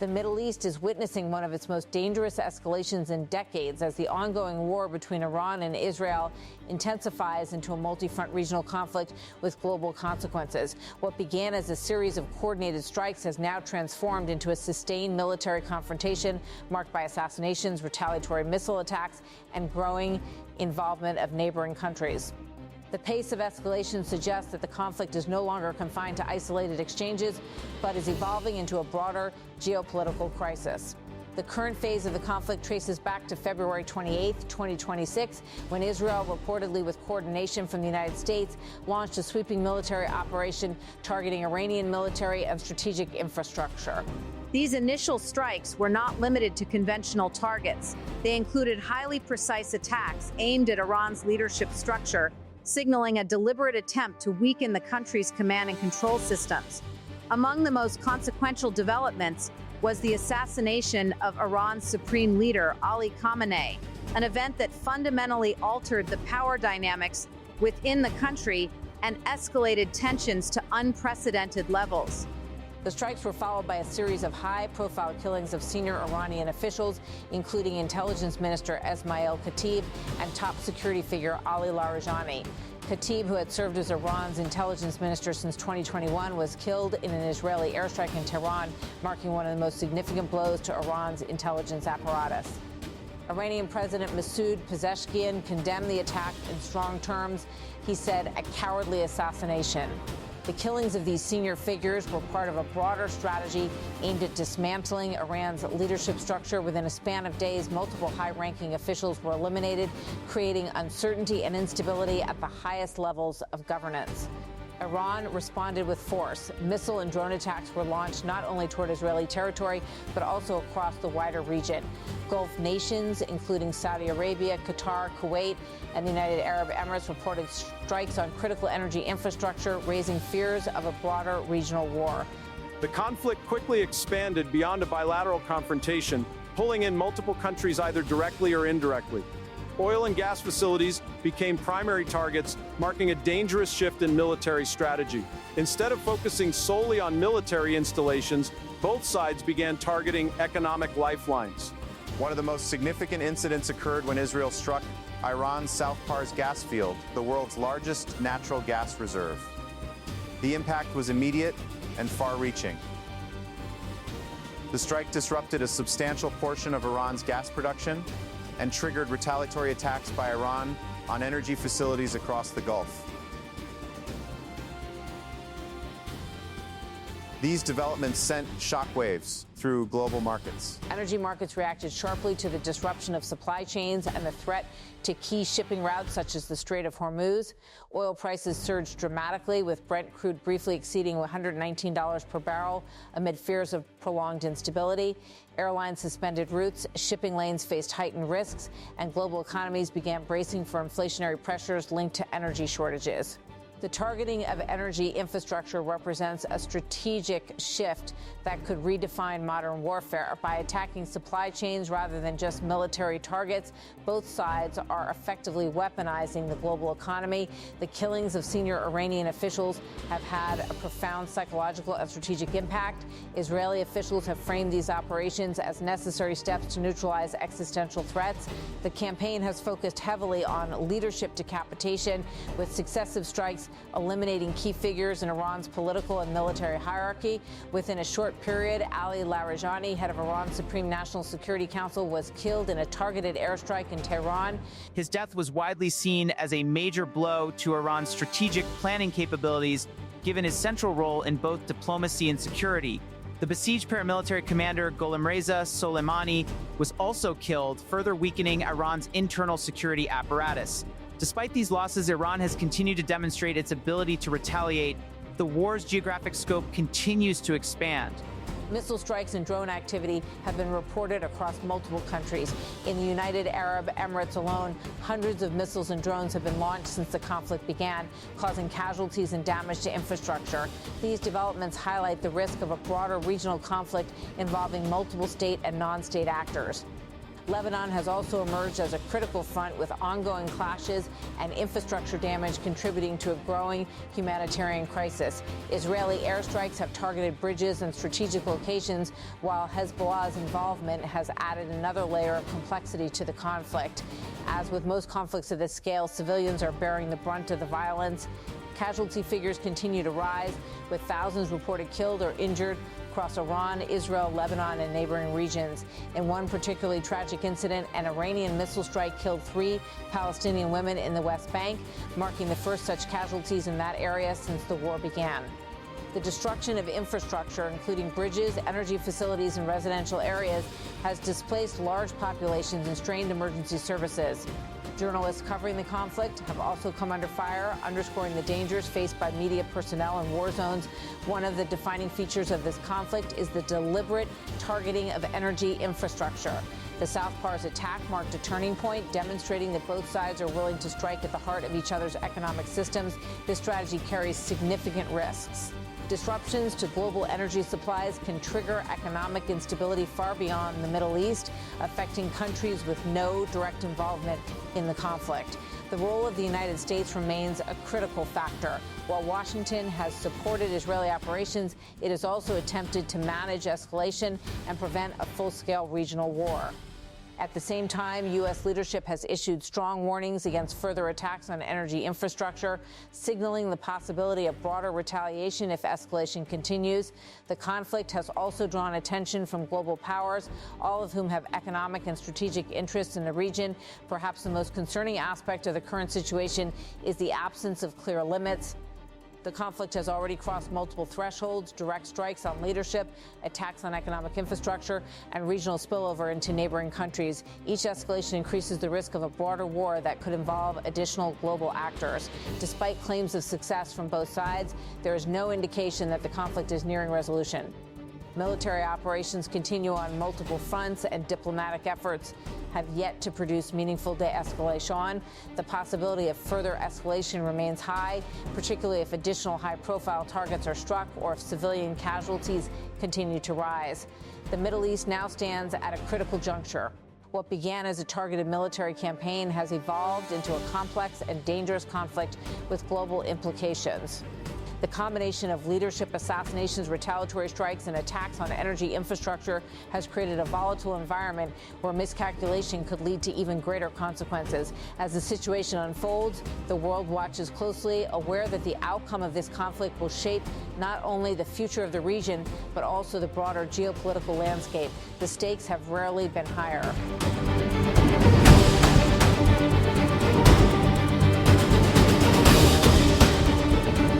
The Middle East is witnessing one of its most dangerous escalations in decades as the ongoing war between Iran and Israel intensifies into a multi-front regional conflict with global consequences. What began as a series of coordinated strikes has now transformed into a sustained military confrontation marked by assassinations, retaliatory missile attacks, and growing involvement of neighboring countries. The pace of escalation suggests that the conflict is no longer confined to isolated exchanges, but is evolving into a broader geopolitical crisis. The current phase of the conflict traces back to February 28, 2026, when Israel, reportedly with coordination from the United States, launched a sweeping military operation targeting Iranian military and strategic infrastructure. These initial strikes were not limited to conventional targets. They included highly precise attacks aimed at Iran's leadership structure, signaling a deliberate attempt to weaken the country's command and control systems. Among the most consequential developments was the assassination of Iran's supreme leader, Ali Khamenei, an event that fundamentally altered the power dynamics within the country and escalated tensions to unprecedented levels. The strikes were followed by a series of high-profile killings of senior Iranian officials, including Intelligence Minister Esmail Khatib and top security figure Ali Larijani. Khatib, who had served as Iran's intelligence minister since 2021, was killed in an Israeli airstrike in Tehran, marking one of the most significant blows to Iran's intelligence apparatus. Iranian President Masoud Pezeshkian condemned the attack in strong terms. He said, "A cowardly assassination." The killings of these senior figures were part of a broader strategy aimed at dismantling Iran's leadership structure. Within a span of days, multiple high-ranking officials were eliminated, creating uncertainty and instability at the highest levels of governance. Iran responded with force. Missile and drone attacks were launched not only toward Israeli territory, but also across the wider region. Gulf nations, including Saudi Arabia, Qatar, Kuwait, and the United Arab Emirates, reported strikes on critical energy infrastructure, raising fears of a broader regional war. The conflict quickly expanded beyond a bilateral confrontation, pulling in multiple countries either directly or indirectly. Oil and gas facilities became primary targets, marking a dangerous shift in military strategy. Instead of focusing solely on military installations, both sides began targeting economic lifelines. One of the most significant incidents occurred when Israel struck Iran's South Pars gas field, the world's largest natural gas reserve. The impact was immediate and far-reaching. The strike disrupted a substantial portion of Iran's gas production and triggered retaliatory attacks by Iran on energy facilities across the Gulf. These developments sent shockwaves through global markets. Energy markets reacted sharply to the disruption of supply chains and the threat to key shipping routes such as the Strait of Hormuz. Oil prices surged dramatically, with Brent crude briefly exceeding $119 per barrel amid fears of prolonged instability. Airlines suspended routes, shipping lanes faced heightened risks, and global economies began bracing for inflationary pressures linked to energy shortages. The targeting of energy infrastructure represents a strategic shift that could redefine modern warfare. By attacking supply chains rather than just military targets, both sides are effectively weaponizing the global economy. The killings of senior Iranian officials have had a profound psychological and strategic impact. Israeli officials have framed these operations as necessary steps to neutralize existential threats. The campaign has focused heavily on leadership decapitation, with successive strikes eliminating key figures in Iran's political and military hierarchy. Within a short period, Ali Larijani, head of Iran's Supreme National Security Council, was killed in a targeted airstrike in Tehran. His death was widely seen as a major blow to Iran's strategic planning capabilities, given his central role in both diplomacy and security. The besieged paramilitary commander Gholamreza Soleimani was also killed, further weakening Iran's internal security apparatus. Despite these losses, Iran has continued to demonstrate its ability to retaliate. The war's geographic scope continues to expand. Missile strikes and drone activity have been reported across multiple countries. In the United Arab Emirates alone, hundreds of missiles and drones have been launched since the conflict began, causing casualties and damage to infrastructure. These developments highlight the risk of a broader regional conflict involving multiple state and non-state actors. Lebanon has also emerged as a critical front with ongoing clashes and infrastructure damage contributing to a growing humanitarian crisis. Israeli airstrikes have targeted bridges and strategic locations, while Hezbollah's involvement has added another layer of complexity to the conflict. As with most conflicts of this scale, civilians are bearing the brunt of the violence. Casualty figures continue to rise, with thousands reported killed or injured across Iran, Israel, Lebanon, and neighboring regions. In one particularly tragic incident, an Iranian missile strike killed 3 Palestinian women in the West Bank, marking the first such casualties in that area since the war began. The destruction of infrastructure, including bridges, energy facilities, and residential areas, has displaced large populations and strained emergency services. Journalists covering the conflict have also come under fire, underscoring the dangers faced by media personnel in war zones. One of the defining features of this conflict is the deliberate targeting of energy infrastructure. The South Pars attack marked a turning point, demonstrating that both sides are willing to strike at the heart of each other's economic systems. This strategy carries significant risks. Disruptions to global energy supplies can trigger economic instability far beyond the Middle East, affecting countries with no direct involvement in the conflict. The role of the United States remains a critical factor. While Washington has supported Israeli operations, it has also attempted to manage escalation and prevent a full-scale regional war. At the same time, U.S. leadership has issued strong warnings against further attacks on energy infrastructure, signaling the possibility of broader retaliation if escalation continues. The conflict has also drawn attention from global powers, all of whom have economic and strategic interests in the region. Perhaps the most concerning aspect of the current situation is the absence of clear limits. The conflict has already crossed multiple thresholds: direct strikes on leadership, attacks on economic infrastructure, and regional spillover into neighboring countries. Each escalation increases the risk of a broader war that could involve additional global actors. Despite claims of success from both sides, there is no indication that the conflict is nearing resolution. Military operations continue on multiple fronts, and diplomatic efforts have yet to produce meaningful de-escalation. The possibility of further escalation remains high, particularly if additional high-profile targets are struck or if civilian casualties continue to rise. The Middle East now stands at a critical juncture. What began as a targeted military campaign has evolved into a complex and dangerous conflict with global implications. The combination of leadership assassinations, retaliatory strikes, and attacks on energy infrastructure has created a volatile environment where miscalculation could lead to even greater consequences. As the situation unfolds, the world watches closely, aware that the outcome of this conflict will shape not only the future of the region, but also the broader geopolitical landscape. The stakes have rarely been higher.